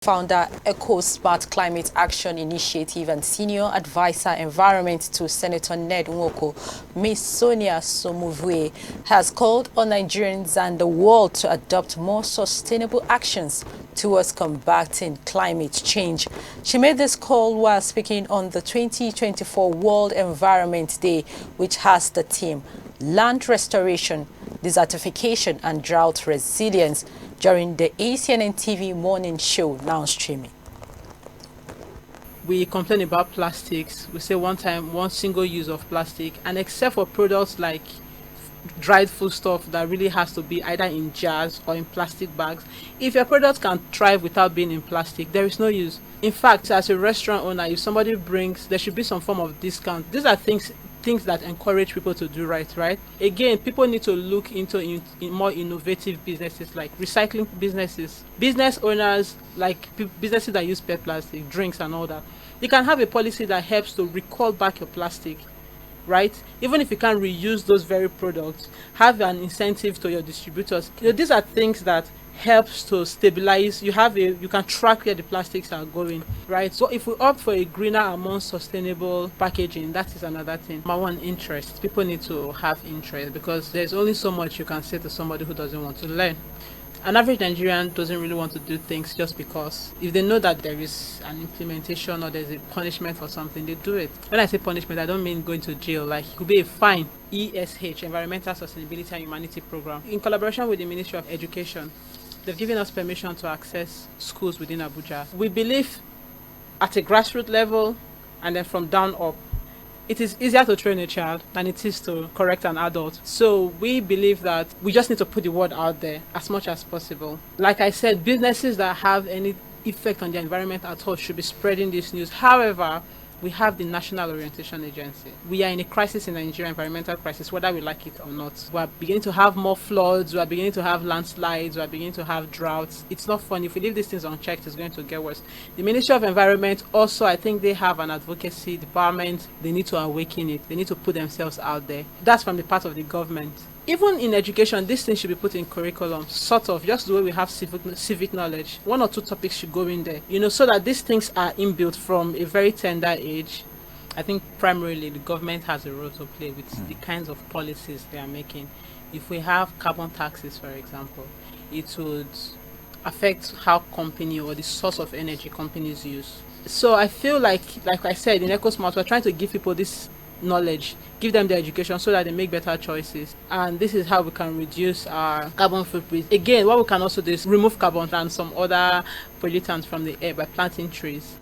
Founder, Eco-Smart Climate Action Initiative and Senior Advisor Environment to Senator Ned Nwoko, Ms. Sonia Somuvue, has called on Nigerians and the world to adopt more sustainable actions towards combating climate change. She made this call while speaking on the 2024 World Environment Day, which has the theme Land Restoration, Desertification and Drought Resilience, during the ACNNTV morning show, now streaming. We complain about plastics. We say one single use of plastic, and except for products like dried food stuff that really has to be either in jars or in plastic bags, if your product can thrive without being in plastic, there is no use. In fact, as a restaurant owner, if somebody brings, there should be some form of discount. These are things that encourage people to do right. Again, people need to look into in more innovative businesses like recycling businesses. Business owners, like businesses that use PET plastic, drinks and all that, you can have a policy that helps to recall back your plastic, right? Even if you can't reuse those very products, have an incentive to your distributors. These are things that helps to stabilize. You can track where the plastics are going, right? So if we opt for a greener and more sustainable packaging, that is another thing. Number one, interest. People need to have interest, because there's only so much you can say to somebody who doesn't want to learn. An average Nigerian doesn't really want to do things just because. If they know that there is an implementation or there's a punishment for something, they do it. When I say punishment, I don't mean going to jail. Like, it could be a fine. ESH, Environmental Sustainability and Humanity Program, in collaboration with the Ministry of Education, they've given us permission to access schools within Abuja. We believe at a grassroots level and then from down up, it is easier to train a child than it is to correct an adult. So we believe that we just need to put the word out there as much as possible. Like I said, businesses that have any effect on the environment at all should be spreading this news. However, we have the National Orientation Agency. We are in a crisis in Nigeria, environmental crisis, whether we like it or not. We are beginning to have more floods, we are beginning to have landslides, we are beginning to have droughts. It's not fun. If we leave these things unchecked, it's going to get worse. The Ministry of Environment also, I think they have an advocacy department. They need to awaken it. They need to put themselves out there. That's from the part of the government. Even in education, these things should be put in curriculum, sort of, just the way we have civic knowledge. One or two topics should go in there, so that these things are inbuilt from a very tender age. I think primarily the government has a role to play with the kinds of policies they are making. If we have carbon taxes, for example, it would affect how company or the source of energy companies use. So I feel like I said, in EcoSmart, we're trying to give people this knowledge, give them the education so that they make better choices, and this is how we can reduce our carbon footprint. Again, what we can also do is remove carbon and some other pollutants from the air by planting trees.